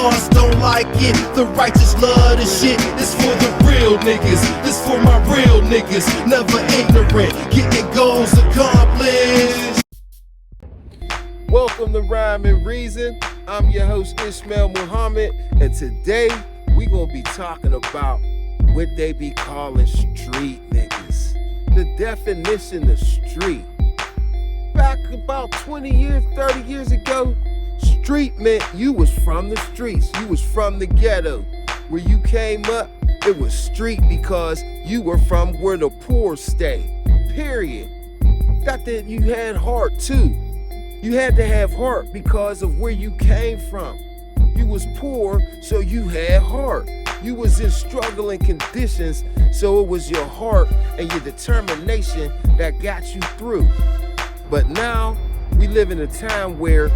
lost don't like it, the righteous love this shit. This for the real niggas, this for my real niggas. Never ignorant, getting goals accomplished. Welcome to Rhyme and Reason. I'm your host Ishmael Muhammad, and today we gonna be talking about what they be calling street niggas. The definition of street. Back about 20 years, 30 years ago, street meant you was from the streets, you was from the ghetto. Where you came up, it was street because you were from where the poor stay, period. That you had heart too. You had to have heart because of where you came from. You was poor, so you had heart. You was in struggling conditions, so it was your heart and your determination that got you through. But now, we live in a time where,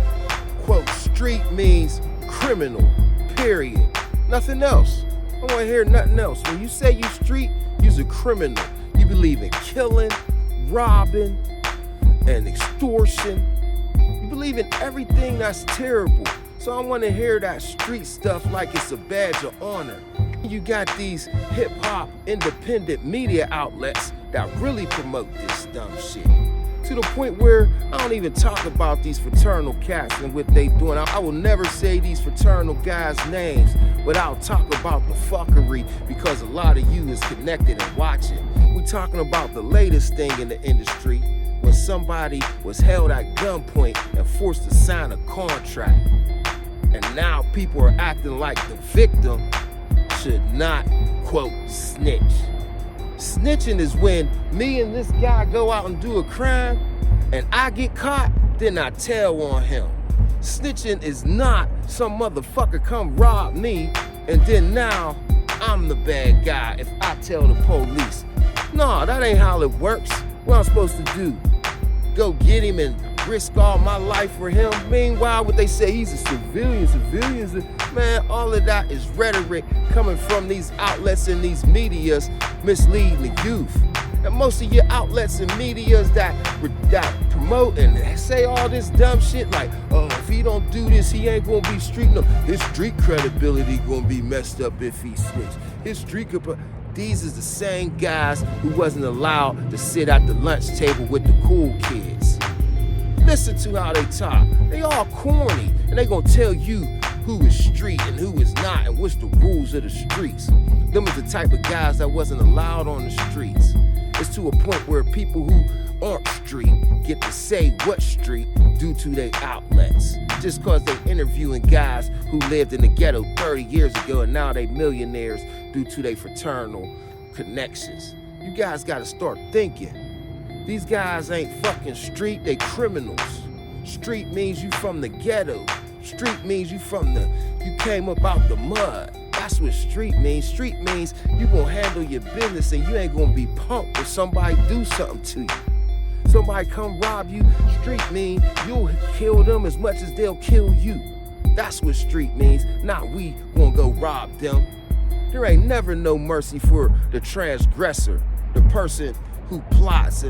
quote, street means criminal, period. Nothing else. I don't want to hear nothing else. When you say you street, you's a criminal. You believe in killing, robbing, and extortion. You believe in everything that's terrible. So I want to hear that street stuff like it's a badge of honor. You got these hip-hop independent media outlets that really promote this dumb shit. To the point where I don't even talk about these fraternal cats and what they doing. I will never say these fraternal guys' names without talking about the fuckery, because a lot of you is connected and watching. We talking about the latest thing in the industry, when somebody was held at gunpoint and forced to sign a contract. And now people are acting like the victim should not, quote, snitch. Snitching is when me and this guy go out and do a crime and I get caught, then I tell on him. Snitching is not some motherfucker come rob me and then now I'm the bad guy if I tell the police. No, that ain't how it works. What I'm supposed to do? Go get him and risk all my life for him? Meanwhile, what they say, he's a civilian. Man, all of that is rhetoric coming from these outlets and these medias misleading the youth. And most of your outlets and medias that promote and say all this dumb shit like, oh, if he don't do this, he ain't gonna be street. No, his street credibility gonna be messed up if he snitch. His street These is the same guys who wasn't allowed to sit at the lunch table with the cool kids. Listen to how they talk. They all corny, and they gonna tell you who is street and who is not and what's the rules of the streets. Them is the type of guys that wasn't allowed on the streets. It's to a point where people who aren't street get to say what street due to their outlets. Just cause they interviewing guys who lived in the ghetto 30 years ago and now they millionaires due to their fraternal connections. You guys gotta start thinking. These guys ain't fucking street, they criminals. Street means you from the ghetto. Street means you came up out the mud. That's what street means. Street means you gonna handle your business and you ain't gonna be punked if somebody do something to you. Somebody come rob you. Street means you'll kill them as much as they'll kill you. That's what street means. Not we gonna go rob them. There ain't never no mercy for the transgressor, the person who plots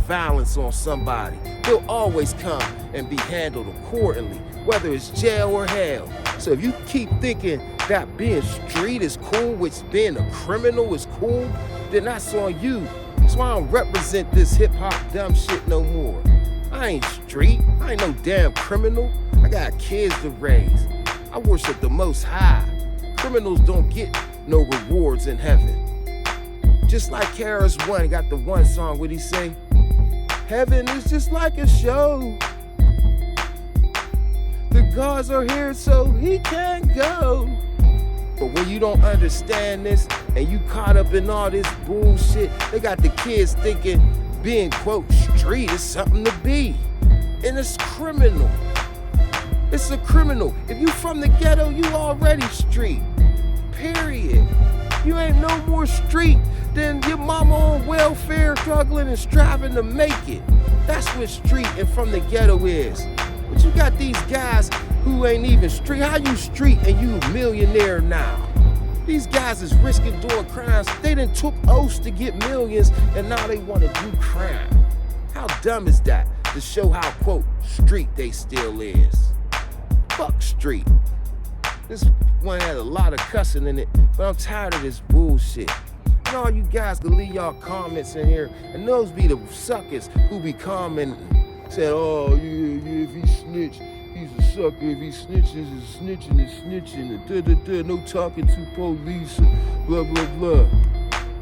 violence on somebody. He'll always come and be handled accordingly, whether it's jail or hell. So if you keep thinking that being street is cool, which being a criminal is cool, then that's on you. That's why I don't represent this hip-hop dumb shit no more. I ain't street, I ain't no damn criminal. I got kids to raise. I worship the Most High. Criminals don't get no rewards in heaven. Just like KRS-One got the one song where he say, heaven is just like a show. The gods are here so he can't go. But when you don't understand this and you caught up in all this bullshit, they got the kids thinking being, quote, street is something to be. And it's criminal. It's a criminal. If you from the ghetto, you already street. Period. You ain't no more street than your mama on welfare struggling and striving to make it. That's what street and from the ghetto is. But you got these guys who ain't even street. How you street and you a millionaire now? These guys is risking doing crimes. They done took oaths to get millions and now they want to do crime. How dumb is that? To show how, quote, street they still is. Fuck street. This one had a lot of cussing in it, but I'm tired of this bullshit. And all you guys can leave y'all comments in here, and those be the suckers who be commenting, saying, oh, yeah, if he snitch, he's a sucker. If he snitches, it's snitching, and no talking to police, blah, blah, blah.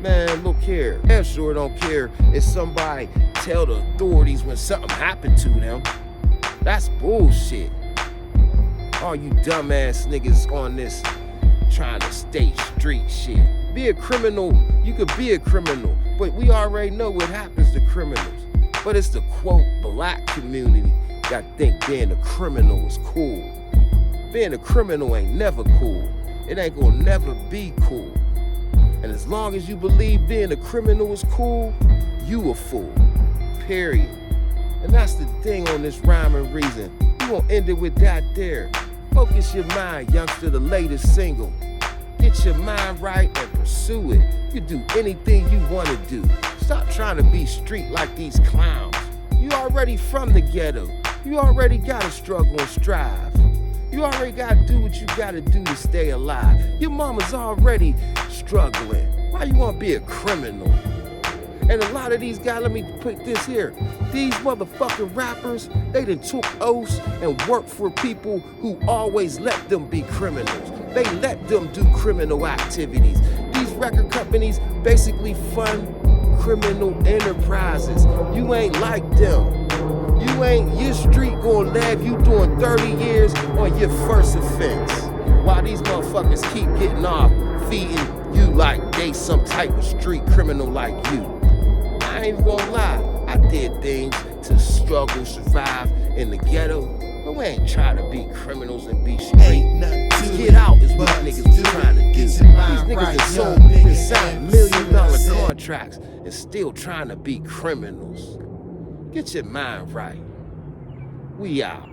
Man, look here. I sure don't care if somebody tell the authorities when something happened to them. That's bullshit. All you dumbass niggas on this trying to state street shit. Be a criminal, you could be a criminal, but we already know what happens to criminals. But it's the quote black community that think being a criminal is cool. Being a criminal ain't never cool. It ain't gonna never be cool. And as long as you believe being a criminal is cool, you a fool. Period. And that's the thing on this rhyme and reason. We gonna end it with that there. Focus your mind, youngster, the latest single. Get your mind right and pursue it. You do anything you wanna do. Stop trying to be street like these clowns. You already from the ghetto. You already gotta struggle and strive. You already gotta do what you gotta do to stay alive. Your mama's already struggling. Why you wanna be a criminal? And a lot of these guys, let me put this here. These motherfucking rappers, they done took oaths and worked for people who always let them be criminals. They let them do criminal activities. These record companies basically fund criminal enterprises. You ain't like them. Your street gonna have you doing 30 years on your first offense. While these motherfuckers keep getting off, feeding you like they some type of street criminal like you. I ain't even gonna lie, I did things to struggle, survive in the ghetto, but we ain't trying to be criminals and be straight. Just get out is what niggas be trying to do. These niggas that sold and signed $1 million contracts and still trying to be criminals. Get your mind right. We out.